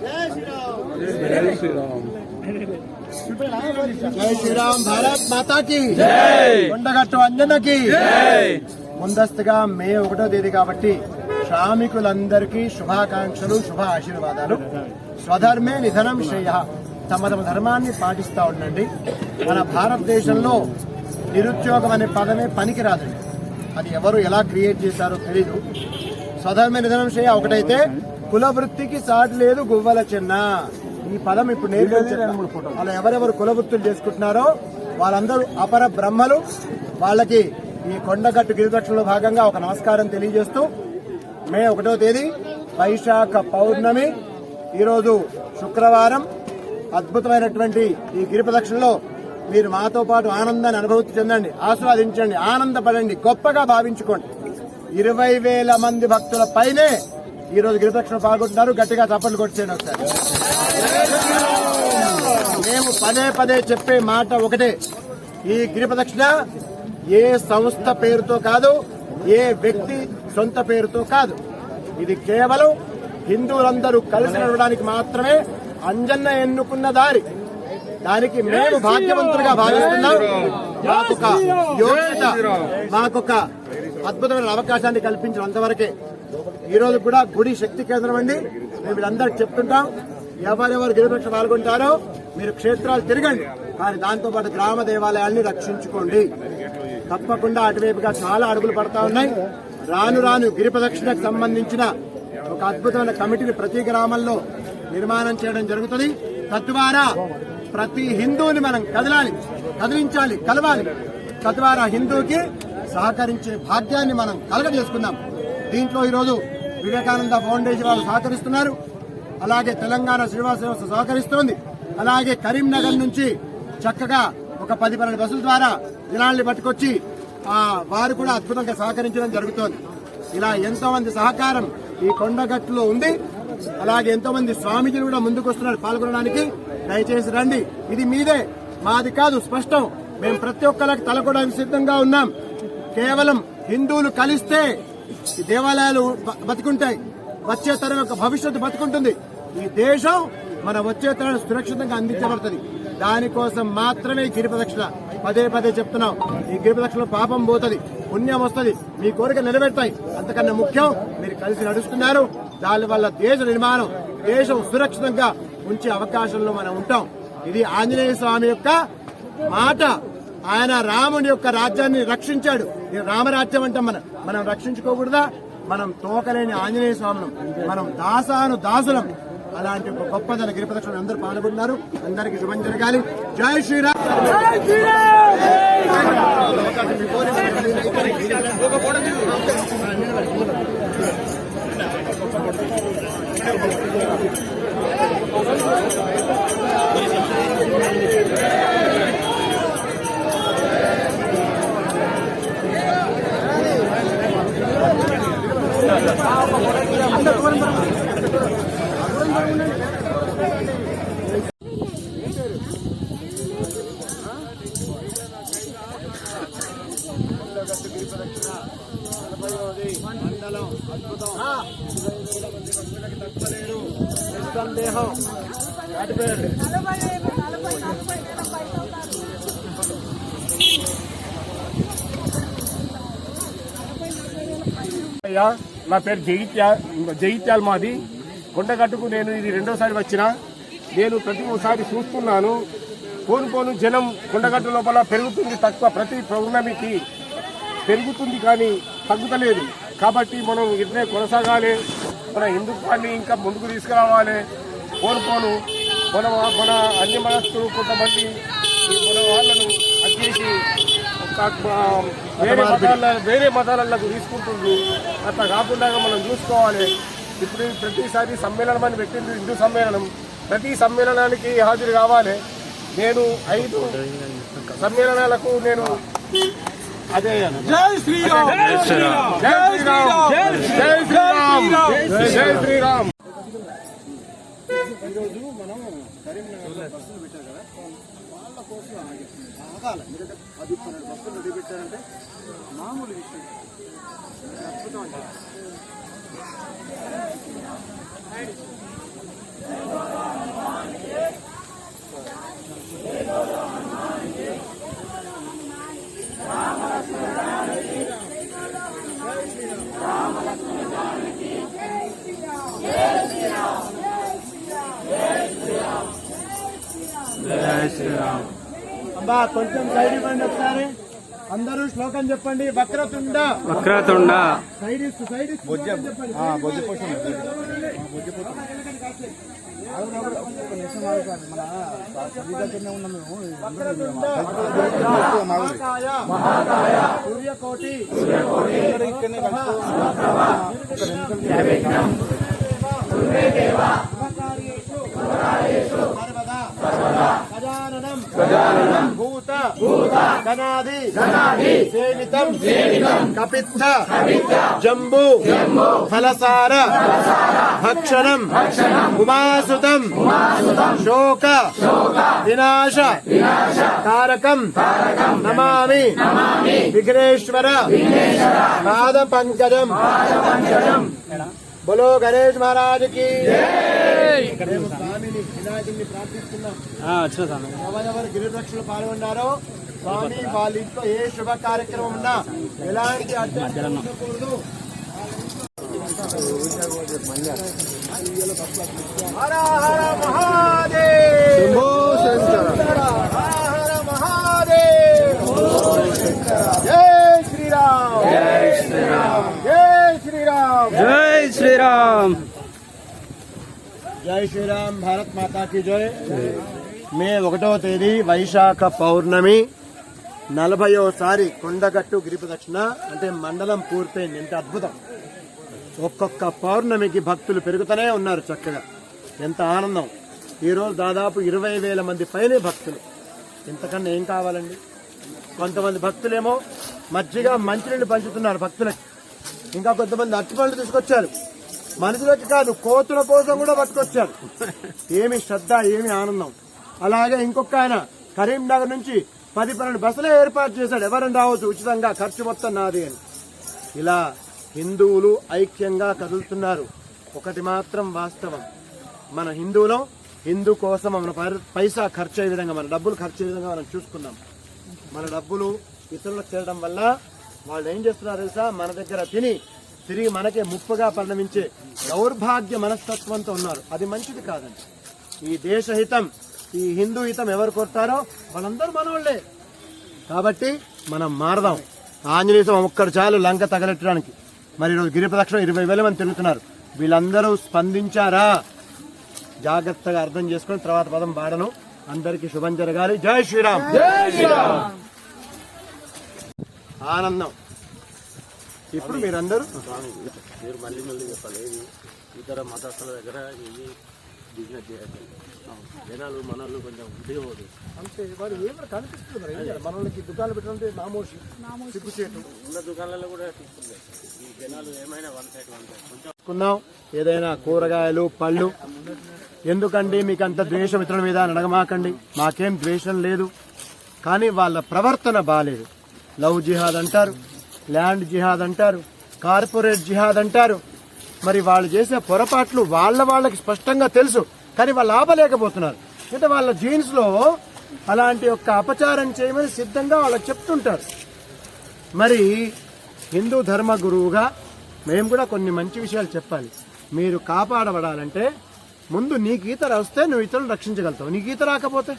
జై శ్రీరామ్. భారత్ మాతా కి కొండగట్టు అంజనకి ముందస్తుగా మే 1వ తేదీ కాబట్టి శ్రామికులందరికీ శుభాకాంక్షలు, శుభ ఆశీర్వాదాలు. స్వధర్మే నిధనం శ్రేయ. తమ తమ ధర్మాన్ని పాటిస్తూ ఉండండి. మన భారతదేశంలో నిరుద్యోగం అనే పదమే పనికిరాదండి. అది ఎవరు ఎలా క్రియేట్ చేశారో తెలీదు. స్వధర్మే నిధనం శ్రేయ ఒకటైతే కుల వృత్తికి సాటి లేదు గువ్వల చిన్న. ఈ పదం ఇప్పుడు నేర్పించారు. అలా ఎవరెవరు కుల వృత్తులు చేసుకుంటున్నారో వాళ్ళందరూ అపర బ్రహ్మలు. వాళ్ళకి ఈ కొండగట్టు గిరిదక్షిణలో భాగంగా ఒక నమస్కారం తెలియజేస్తూ మే 1వ తేదీ వైశాఖ పౌర్ణమి, ఈరోజు శుక్రవారం, అద్భుతమైనటువంటి ఈ గిరి ప్రదక్షిణలో మీరు మాతో పాటు ఆనందాన్ని అనుభూతి చెందండి, ఆస్వాదించండి, ఆనందపడండి, గొప్పగా భావించుకోండి. 20,000 మంది భక్తుల పైనే ఈరోజు గిరిదక్షిణ పాల్గొంటున్నారు. గట్టిగా చప్పట్లు కొట్టేయండి ఒకసారి. మేము పదే పదే చెప్పే మాట ఒకటే, ఈ గిరి ప్రదక్షిణ ఏ సంస్థ పేరుతో కాదు, ఏ వ్యక్తి సొంత పేరుతో కాదు. ఇది కేవలం హిందువులందరూ కలిసి నడవడానికి మాత్రమే అంజన్న ఎన్నుకున్న దారి. దానికి మేము భాగ్యవంతులుగా భావిస్తున్నాం. మాకొక యోగ్యత, మాకొక అద్భుతమైన అవకాశాన్ని కల్పించినంతవరకే. ఈ రోజు కూడా గుడి శక్తి కేంద్రం అండి. మేము వీళ్ళందరికీ చెప్తుంటాం, ఎవరెవరు గిరిదక్షిణ పాల్గొంటారో మీరు క్షేత్రాలు తిరగండి, కానీ దాంతోపాటు గ్రామ దేవాలయాల్ని రక్షించుకోండి. తప్పకుండా అటువైపుగా చాలా అడుగులు పడతా ఉన్నాయి. రాను రాను గిరి ప్రదక్షిణకు సంబంధించిన ఒక అద్భుతమైన కమిటీని ప్రతి గ్రామంలో నిర్మాణం చేయడం జరుగుతుంది. తద్వారా ప్రతి హిందువుని మనం కదిలించాలి, కలవాలి. తద్వారా హిందూకి సహకరించే భాగ్యాన్ని మనం కలగజేసుకుందాం. దీంట్లో ఈరోజు వివేకానంద ఫౌండేషన్ వాళ్ళు సహకరిస్తున్నారు. అలాగే తెలంగాణ శ్రీనివాస సంస్థ సహకరిస్తోంది. అలాగే కరీంనగర్ నుంచి చక్కగా ఒక 10-12 బస్సుల ద్వారా జనాల్ని పట్టుకొచ్చి వారు కూడా అద్భుతంగా సహకరించడం జరుగుతోంది. ఇలా ఎంతో మంది సహకారం ఈ కొండగట్టులో ఉంది. అలాగే ఎంతో మంది స్వామీజీలు కూడా ముందుకు వస్తున్నారు పాల్గొనడానికి. దయచేసి రండి, ఇది మీదే, మాది కాదు, స్పష్టం. మేము ప్రతి ఒక్కరికి తలకొడానికి సిద్ధంగా ఉన్నాం. కేవలం హిందువులు కలిస్తే ఈ దేవాలయాలు బతుకుంటాయి, వచ్చే తరం యొక్క భవిష్యత్తు బతుకుంటుంది. ఈ దేశం మన వచ్చే తరం సురక్షితంగా అందించబడుతుంది. దానికోసం మాత్రమే గిరి ప్రదక్షిణ. పదే పదే చెప్తున్నాం, ఈ గిరి ప్రదక్షిణలో పాపం పోతుంది, పుణ్యం వస్తుంది, మీ కోరిక నిలబెడతాయి. అంతకన్నా ముఖ్యం మీరు కలిసి నడుస్తున్నారు. దానివల్ల దేశ నిర్మాణం, దేశం సురక్షితంగా ఉంచే అవకాశంలో మనం ఉంటాం. ఇది ఆంజనేయ స్వామి యొక్క మాట. ఆయన రాముడి యొక్క రాజ్యాన్ని రక్షించాడు. రామరాజ్యం అంటాం. మనం రక్షించుకోకూడదా? మనం తోకలేని ఆంజనేయ స్వామిని, మనం దాసులం. అలాంటి ఒక గొప్పదన గిరి ప్రదక్షిణ అందరూ పాల్గొన్నారు. అందరికీ శుభం జరగాలి. జై శ్రీరామ్. మండలం అద్భుతం. తప్పలేరు, నిస్సందేహం. నా పేరు జగిత్యాల మాది. కొండగట్టుకు నేను ఇది 2వసారి వచ్చినా. నేను ప్రతిసారి చూస్తున్నాను, పోను జనం కొండగట్టు లోపల పెరుగుతుంది తక్కువ. ప్రతి పౌర్ణమికి పెరుగుతుంది కానీ తగ్గుతలేదు. కాబట్టి మనం ఇట్లే కొనసాగాలి. మన హిందుత్వాన్ని ఇంకా ముందుకు తీసుకురావాలి. పోను మన అన్ని మనస్సులు కొంతమంది మన వాళ్ళను అడ్చేసి వేరే మతాలకు తీసుకుంటుండ్రు. అట్లా కాకుండా మనం చూసుకోవాలి. ఇప్పుడు ప్రతిసారి సమ్మేళనం అని పెట్టింది, హిందూ సమ్మేళనం. ప్రతి సమ్మేళనానికి హాజరు కావాలి. నేను 5 సమ్మేళనాలకు నేను అదే. జై శ్రీరామ్, జై శ్రీరామ్, జై శ్రీరామ్, జై శ్రీరామ్, జై శ్రీరామ్. ఈరోజు మనం కరీంనగర్ బస్సులు పెట్టారు కదా, వాళ్ళ కోసం ఆగాలి. ఎందుకంటే 10-12 బస్సులు రెడీ పెట్టారంటే మామూలు విషయం. అద్భుతం అంటే అబ్బా కొంచెం సైడ్ ఇవ్వండి ఒకసారి. అందరూ శ్లోకం చెప్పండి. వక్రతుండ సైడ్ చెప్పండి. మహాకాయ సూర్యకోటి గజాననం భూత గణాది సేవితం కపిత్థ జంబూ ఫలసార భక్షణం ఉమాసుతం శోక వినాశ తారకం నమామి విఘ్నేశ్వర పాద పంకజం. బోలో గణేష్ మహారాజ్ కి స్వామిని వినాయకుడిని ప్రార్థిస్తున్నాం. ఎవరెవరు గిరిరక్షలు పాల్గొన్నారో స్వామి వాళ్ళ ఇంట్లో ఏ శుభ కార్యక్రమం ఉన్నా ఎలాంటి అడ్డంకులు ఉండకూడదు. హర హర మహాదేవ్. హర హర మహాదేవ్. జై శ్రీరామ్. జై శ్రీరామ్. జై శ్రీరామ్. జై శ్రీరామ్. జై శ్రీరామ్. భారత్ మాతా की జై. మే 1వ తేదీ వైశాఖ పౌర్ణమి 40వ కొండగట్టు గిరి ప్రదక్షిణ. అంటే మండలం పూర్తయింది. ఎంత అద్భుతం. ఒక్కొక్క పౌర్ణమికి భక్తులు పెరుగుతూనే ఉన్నారు. చక్కగా ఎంత ఆనందం. ఈరోజు దాదాపు 20,000 మంది పైనే భక్తులు. ఇంతకన్నా ఏం కావాలండి. కొంతమంది భక్తులేమో మజ్జిగ మంచినీళ్ళు పంచుతున్నారు భక్తులకి. ఇంకా కొంతమంది అరటిపళ్ళు తీసుకొచ్చారు. మనుషులకి కాదు, కోతుల కోసం కూడా పట్టుకొచ్చారు. ఏమి శ్రద్ధ, ఏమి ఆనందం. అలాగే ఇంకొక ఆయన కరీంనగర్ నుంచి 10-12 బస్సులే ఏర్పాటు చేశాడు. ఎవరైనా రావచ్చు ఉచితంగా, ఖర్చు మొత్తం నాది అని. ఇలా హిందువులు ఐక్యంగా కదులుతున్నారు. ఒకటి మాత్రం వాస్తవం, మన హిందువులం హిందూ కోసం మన పైసా ఖర్చు అయ్యే విధంగా, మన డబ్బులు ఖర్చు అయ్యే విధంగా మనం చూసుకున్నాం. మన డబ్బులు ఇతరులకు చేయడం వల్ల వాళ్ళు ఏం చేస్తున్నారు తెలుసా, మన దగ్గర తిరిగి మనకే ముప్పుగా పరిణమించే దౌర్భాగ్య మనస్తత్వంతో ఉన్నారు. అది మంచిది కాదండి. ఈ దేశ హితం, ఈ హిందూ హితం ఎవరు కొడతారో వాళ్ళందరూ మనోళ్లే. కాబట్టి మనం మారదాం. ఆంజనేయ స్వామి ఒక్కడు చాలు లంక తగలెట్టడానికి. మరి ఈరోజు గిరి ప్రదక్షిణ 20,000 మంది తిరుగుతున్నారు. వీళ్ళందరూ స్పందించారా? జాగ్రత్తగా అర్థం చేసుకుని తర్వాత పదం పాడను. అందరికీ శుభం జరగాలి. జై శ్రీరామ్. జై శ్రీరామ్. ఆనందం. ఇప్పుడు మీరందరూ మీరు మళ్ళీ చెప్పాలి. ఇతర మతస్థుల దగ్గర ఇవి బిజినెస్ చేయాలి. జనాలు మనల్ని కొంచెం ఉద్యోగం అంతే. వారు ఏమైనా కనిపిస్తున్నారు. మనల్ని దుకాణాలు పెట్టాలంటే నామోషి సిగ్గుచేటు. ఉన్న దుకాణాలలో కూడా తీసుకుంటారు. ఈ జనాలు ఏమైనా వన్ సైడ్ కొందాం. ఏదైనా కూరగాయలు పళ్ళు. ఎందుకండి మీకు అంత ద్వేషం ఇతరుల మీద అని అడగమాకండి. మాకేం ద్వేషం లేదు, కానీ వాళ్ళ ప్రవర్తన బాలేదు. లవ్ జిహాద్ అంటారు, ల్యాండ్ జిహాద్ అంటారు, కార్పొరేట్ జిహాద్ అంటారు. మరి వాళ్ళు చేసే పొరపాట్లు వాళ్ళకి స్పష్టంగా తెలుసు, కానీ వాళ్ళు ఆపలేకపోతున్నారు. అంటే వాళ్ళ జీన్స్ లో అలాంటి ఒక అపచారం చేయమని సిద్ధంగా వాళ్ళకి చెప్తుంటారు. మరి హిందూ ధర్మ గురువుగా మేము కూడా కొన్ని మంచి విషయాలు చెప్పాలి. మీరు కాపాడబడాలంటే ముందు నీకు ఈత వస్తే నువ్వు ఇతరులను రక్షించగలుగుతావు. నీకు ఈత రాకపోతే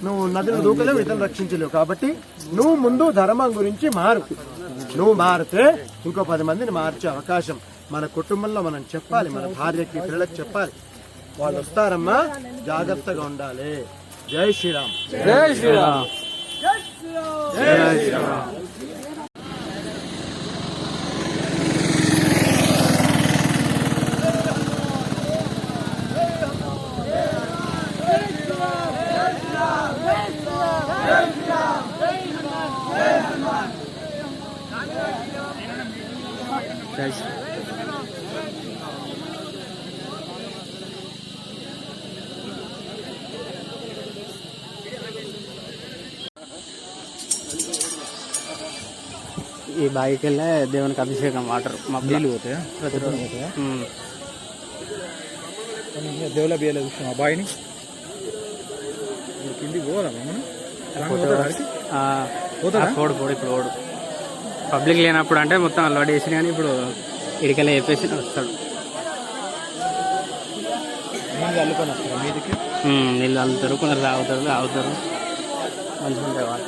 నువ్వు నదులు దూకలేవు, ఇతరులు రక్షించలేవు. కాబట్టి నువ్వు ముందు ధర్మం గురించి మారు. నువ్వు మారితే ఇంకో 10 మందిని మార్చే అవకాశం మన కుటుంబంలో మనం చెప్పాలి. మన భార్యకి, పిల్లలకి చెప్పాలి. వాళ్ళు వస్తారమ్మా, జాగ్రత్తగా ఉండాలి. జై శ్రీరామ్. జై శ్రీరామ్. జై శ్రీరామ్. ఈ బావికి వెళ్ళే దేవునికి అభిషేకం వాటర్ నీళ్ళు పోతాయా? దేవుల బియ్యలే చూసిన బావిని కింది పోదా పోడు ఇప్పుడు ఓడు పబ్లిక్ లేనప్పుడు అంటే మొత్తం అలవాటు చేసిన, కానీ ఇప్పుడు ఇడికెళ్ళి చెప్పేసి వస్తాడు. నీళ్ళు అల్లుతారు, కొందరు తాగుతారు మంచిగా ఉంటాయి వాళ్ళు.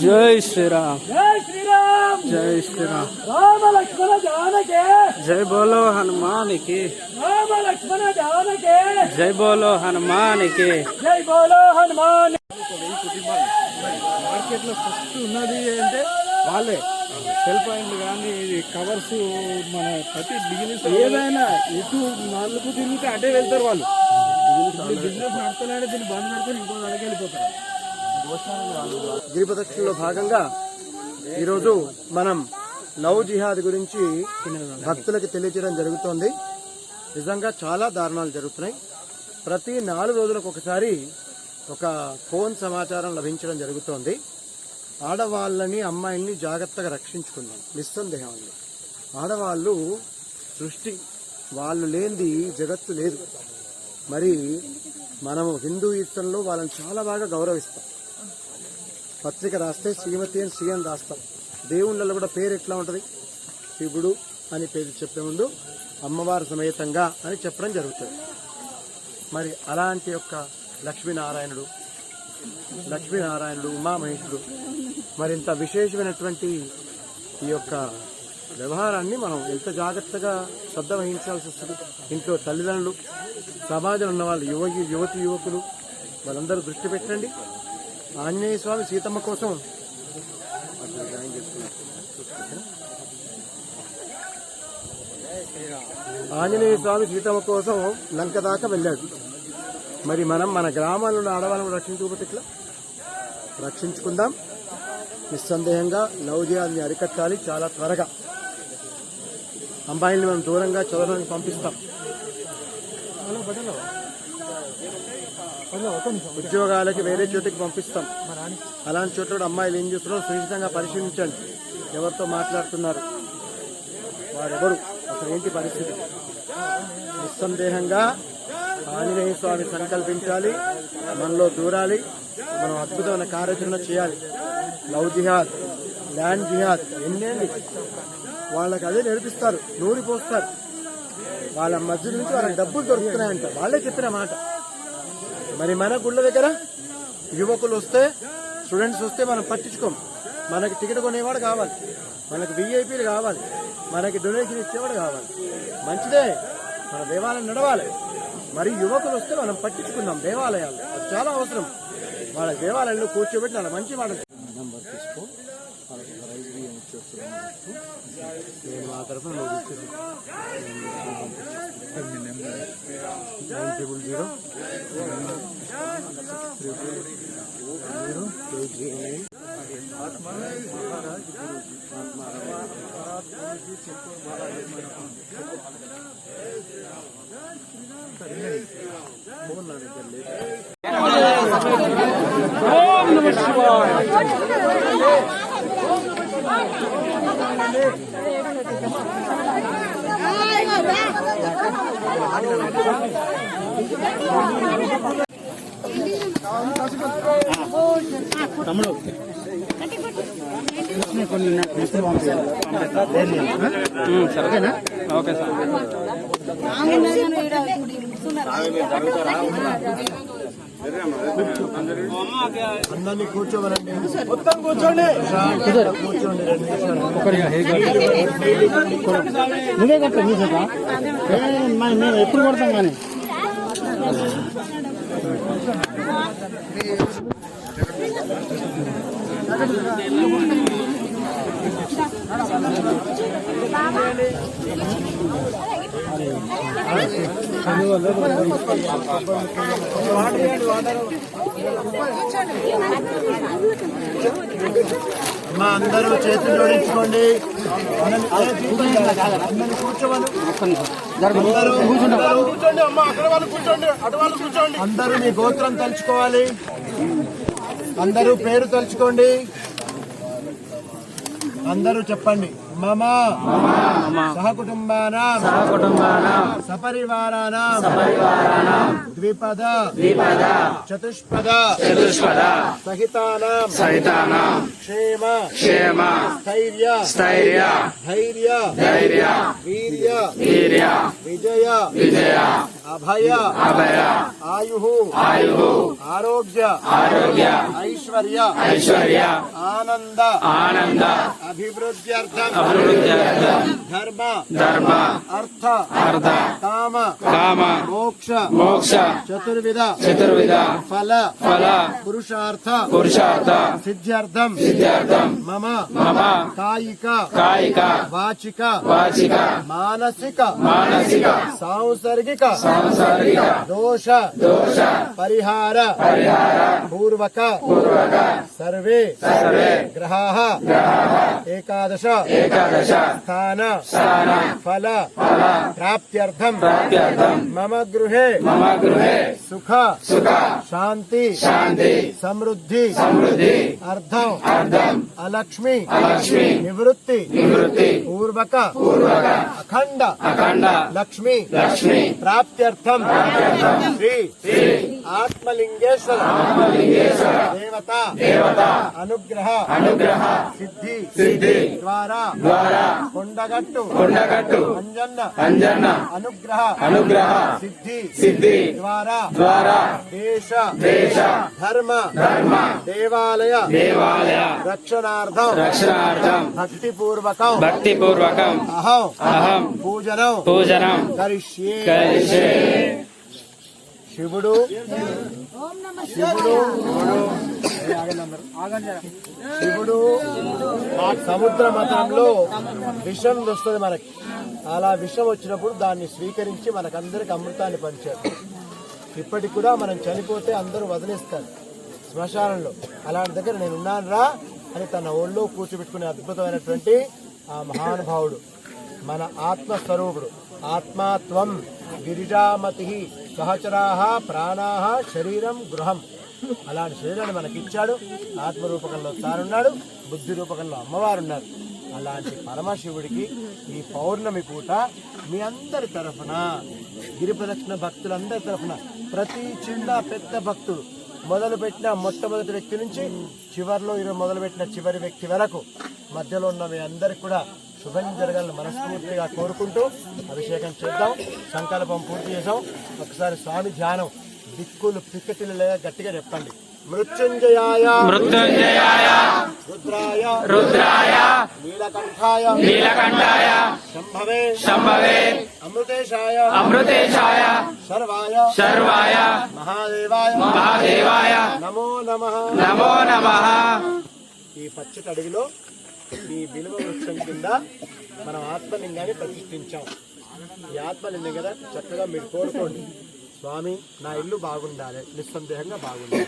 జై శ్రీరామ్, జై శ్రీరామ్, జై శ్రీరామ్. రామ లక్ష్మణ జానకి జై బోలో హనుమానికి, రామ లక్ష్మణ జానకి జై బోలో హనుమానికి, జై బోలో హనుమాన్. మార్కెట్ లో ఫస్ట్ ఉన్నది అంటే వాళ్ళే సెల్ పాయింట్లు కానీ కవర్స్, మన ప్రతి బిజినెస్ ఏదైనా ఇటు నాలుగు తిరిగితే అటే వెళ్తారు వాళ్ళు. బిజినెస్ నడతలేడే దీన్ని బంద్ పెట్టుకొని ఇంకో దగ్గరికి వెళ్ళిపోతారు. గిరి ప్రదక్షిణలో భాగంగా ఈరోజు మనం లవ్ జిహాద్ గురించి భక్తులకు తెలియజేయడం జరుగుతోంది. నిజంగా చాలా దారుణాలు జరుగుతున్నాయి. ప్రతి 4 రోజులకు ఒకసారి ఒక ఫోన్ సమాచారం లభించడం జరుగుతోంది. ఆడవాళ్ళని, అమ్మాయిల్ని జాగ్రత్తగా రక్షించుకుందాం. నిస్సందేహంగా ఆడవాళ్ళు సృష్టి, వాళ్ళు లేనిది జగత్తు లేదు. మరి మనము హిందూయిజంలో వాళ్ళని చాలా బాగా గౌరవిస్తాం. పత్రిక రాస్తే శ్రీమతి అని శ్రీ అని రాస్తాం. దేవుళ్ళలో కూడా పేరు ఎట్లా ఉంటుంది? శివుడు అని పేరు చెప్పే ముందు అమ్మవారి సమేతంగా అని చెప్పడం జరుగుతుంది. మరి అలాంటి యొక్క లక్ష్మీనారాయణుడు, ఉమామహేశ్వరుడు, మరింత విశేషమైనటువంటి ఈ యొక్క వ్యవహారాన్ని మనం ఎంత జాగ్రత్తగా శ్రద్ధ వహించాల్సి వస్తుంది. ఇంట్లో తల్లిదండ్రులు, సమాజంలో ఉన్న వాళ్ళు, యువకులు వాళ్ళందరూ దృష్టి పెట్టండి. ఆంజనేయ స్వామి సీతమ్మ కోసం లంక దాకా వెళ్ళాడు. మరి మనం మన గ్రామాల్లో ఆడవాళ్ళను రక్షించుకోకపోతే ఇట్లా రక్షించుకుందాం. నిస్సందేహంగా లవ్ జిహాద్ని అరికట్టాలి చాలా త్వరగా. అమ్మాయిల్ని మనం దూరంగా చదవడానికి పంపిస్తాం. ఉద్యోగాలకి వేరే చోటికి పంపిస్తాం. అలాంటి చోట్ల అమ్మాయిలు ఏం చేస్తున్నారో సునిశ్చితంగా పరిశీలించండి. ఎవరితో మాట్లాడుతున్నారు, వారెవరు, అసలు ఏంటి పరిస్థితి. నిస్సందేహంగా ఆంజనేయ స్వామి సంకల్పించాలి, మనలో దూరాలి, మనం అద్భుతమైన కార్యాచరణ చేయాలి. లవ్ జిహాద్, ల్యాండ్ జిహాద్ ఎన్నేంది వాళ్ళకి అదే నేర్పిస్తారు, నూరిపోస్తారు. వాళ్ళ మధ్య నుంచి వాళ్ళకి డబ్బులు దొరుకుతున్నాయంట, వాళ్ళే చెప్పిన మాట. మరి మన గుళ్ళ దగ్గర యువకులు వస్తే, స్టూడెంట్స్ వస్తే మనం పట్టించుకోం. మనకి టికెట్ కొనేవాడు కావాలి, మనకి విఐపీలు కావాలి, మనకి డొనేషన్ ఇచ్చేవాడు కావాలి. మంచిదే, మన దేవాలయం నడవాలి. మరి యువకులు వస్తే మనం పట్టించుకుందాం దేవాలయాలు, అది చాలా అవసరం. వాళ్ళ దేవాలయంలో కూర్చోబెట్టి వాళ్ళ మంచి మాట నెంబర్ తీసుకో, వాళ్ళకి ప్రైజ్ నేను మా తరఫున నువ్వు ఇచ్చేది 900 ఓం నమః శివాయ. తమ్ముడు సరేనా? Okay sir. అందరినీ కూర్చోవాలండి, మొత్తం కూర్చోండి, కూర్చోండి. నువ్వే కట్ట మేము ఎప్పుడు కొడతాం కానీ అమ్మా అందరూ చేతులు జోడించుకోండి. కూర్చోండి అమ్మా, అక్కడ వాళ్ళు కూర్చోండి, అటు వాళ్ళు కూర్చోండి. అందరూ మీ గోత్రం తలుచుకోవాలి, అందరూ పేరు తలుచుకోండి. అందరూ చెప్పండి, మమ సహకుటుంబానాం సపరివారాణాం ద్విపద చతుష్పద సహితానాం క్షేమ స్థైర్య ధైర్య వీర్య విజయ అభయ ఆయు ఆరోగ్య ఐశ్వర్య ఆనంద అభివృద్ధ్యర్థం ధర్మ అర్థ కామ మోక్ష చతుర్విధ ఫల పురుషార్థ సిద్ధ్యర్థం మమ కాయిక వాచిక మానసిక సాంసర్గిక దోష పరిహార పూర్వక సర్వే గ్రహాః ఏకాదశ స్థాన ఫల ప్రాప్త్యర్థం మమ గృహే సుఖ శాంతి సమృద్ధి అర్థం అలక్ష్మి నివృత్తి పూర్వక అఖండ లక్ష్మి ప్రాప్త్యర్థం శ్రీ ఆత్మలింగేశ్వర దేవత అనుగ్రహ సిద్ధి ద్వారా కొండగట్టు అంజన్న అనుగ్రహ సిద్ధి ద్వారా దేశ ధర్మ దేవాలయ రక్షణార్థం భక్తిపూర్వకం అహం పూజనం కరిష్యే. శివుడు సముద్ర మతంలో విషం వస్తుంది మనకి. అలా విషం వచ్చినప్పుడు దాన్ని స్వీకరించి మనకందరికి అమృతాన్ని పంచారు. ఇప్పటికి కూడా మనం చనిపోతే అందరూ వదిలేస్తారు శ్మశానంలో. అలాంటి దగ్గర నేను ఉన్నాను రా అని తన ఒళ్ళో కూర్చోబెట్టుకునే అద్భుతమైనటువంటి ఆ మహానుభావుడు మన ఆత్మస్వరూపుడు. ఆత్మాత్వం గిరిజామతి సహచరాహ ప్రాణాహ శరీరం గృహం. అలాంటి శరీరాన్ని మనకిచ్చాడు. ఆత్మరూపకంలో తానున్నాడు, బుద్ధి రూపకంలో అమ్మవారున్నారు. అలాంటి పరమశివుడికి ఈ పౌర్ణమి పూట మీ అందరి తరఫున, గిరి ప్రదక్షిణ భక్తులందరి తరఫున, ప్రతి చిన్న పెద్ద భక్తుడు మొదలుపెట్టిన మొట్టమొదటి వ్యక్తి నుంచి చివరిలో మొదలుపెట్టిన చివరి వ్యక్తి వరకు మధ్యలో ఉన్న మీ అందరికి కూడా శుభం జరగాలని మనస్ఫూర్తిగా కోరుకుంటూ అభిషేకం చేద్దాం. సంకల్పం పూర్తి చేసాం. ఒకసారి స్వామి ధ్యానం దిక్కులు పిక్కటిలు లేదా గట్టిగా చెప్పండి. మృత్యుంజయాయ రుద్రాయ నీలకంఠాయ శంభవే అమృతేశాయ శర్వాయ మహాదేవాయ నమో నమః. ఈ పచ్చటి అడవిలో ఈ బిల్వ వృక్షం కింద మనం ఆత్మలింగాన్ని ప్రతిష్ఠించాం. ఈ ఆత్మలింగం కదా చక్కగా మీరు కోరుకోండి, స్వామి నా ఇల్లు బాగుండాలి, నిస్సందేహంగా బాగుండాలి.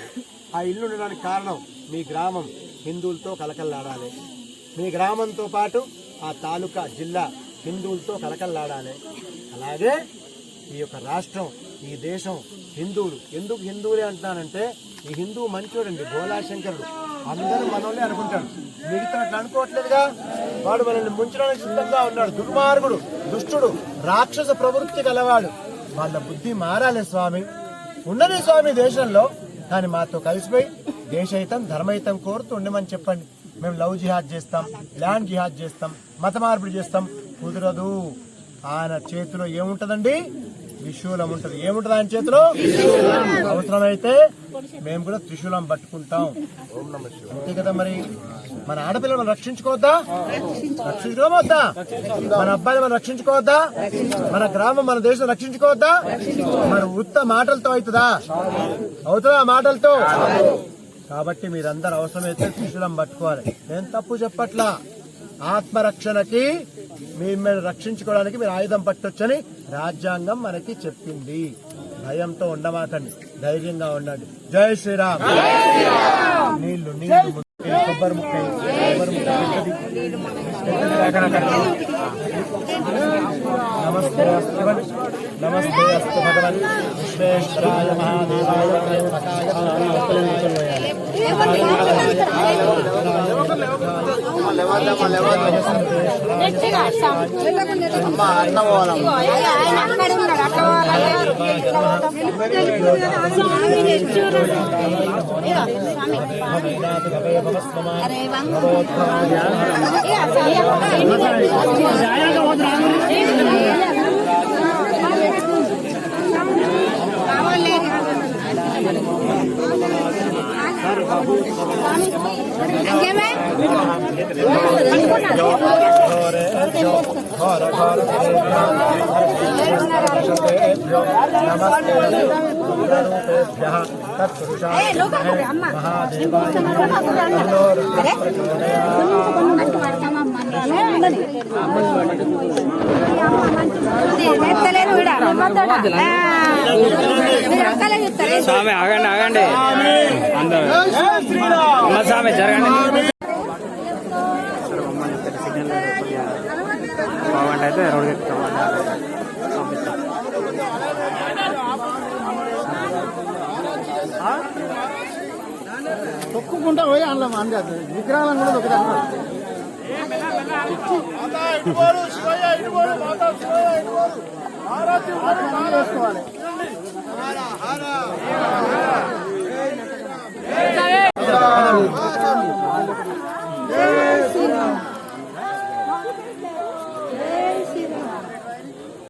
ఆ ఇల్లు ఉండడానికి కారణం మీ గ్రామం హిందువులతో కలకల్లాడాలి. మీ గ్రామంతో పాటు ఆ తాలూకా జిల్లా హిందువులతో కలకల్లాడాలి. అలాగే ఈ యొక్క రాష్ట్రం, ఈ దేశం హిందువులు. ఎందుకు హిందువులే అంటున్నానంటే ఈ హిందువు మంచోడండి, భోలాశంకరుడు. అందరూ మనోళ్ళే అనుకుంటాడు, మిగతా అట్లా అనుకోవట్లేదుగా. వాడు మనల్ని ముంచడానికి సిద్ధంగా ఉన్నాడు. దుర్మార్గుడు, దుష్టుడు, రాక్షస ప్రవృత్తి గలవాడు. వాళ్ళ బుద్ధి మారాలి స్వామి. ఉండని స్వామి దేశంలో, కానీ మాతో కలిసిపోయి దేశహితం ధర్మహితం కోరుతూ ఉండమని చెప్పండి. మేము లవ్ జిహాద్ చేస్తాం, ల్యాండ్ జిహాద్ చేస్తాం, మత మార్పిడి చేస్తాం. కుదరదు. ఆయన చేతిలో ఏముంటదండి? త్రిశూలం ఉంటది. ఏముంటది ఆయన చేతిలో? అవసరమైతే మేము కూడా త్రిశూలం పట్టుకుంటాం. అంతే కదా. మరి మన ఆడపిల్లలు మనం రక్షించుకోవద్దా? రక్షించుకోవద్దా? మన అబ్బాయిని మనం రక్షించుకోవద్దా? మన గ్రామం, మన దేశం రక్షించుకోవద్దా? మరి ఉత్త మాటలతో అవుతుందా? అవుతుందా మాటలతో? కాబట్టి మీరందరూ అవసరమైతే త్రిశూలం పట్టుకోవాలి. నేను తప్పు చెప్పట్లా. ఆత్మరక్షణకి మీరు రక్షించుకోవడానికి మీరు ఆయుధం పట్టొచ్చని రాజ్యాంగం మనకి చెప్పింది. భయంతో ఉండమాకండి, ధైర్యంగా ఉండండి. జై శ్రీరామ్. నీళ్లు కొబ్బరి ముక్క నమస్తే అస్తు భగవన్ విశ్వేశ్వరాయ మహాదేవాయ ప్రేమకాయ అమ్మ అట్లా పోవాలమ్మా. స్వామి ఆగండి ఆగండి అందరూ అమ్మ స్వామి జరగండి బాగుంటే అయితే రోడ్డు తొక్కుకుంటా పోయి అందులో అందదు విగ్రహాలను కూడా ఒకటి చేసుకోవాలి.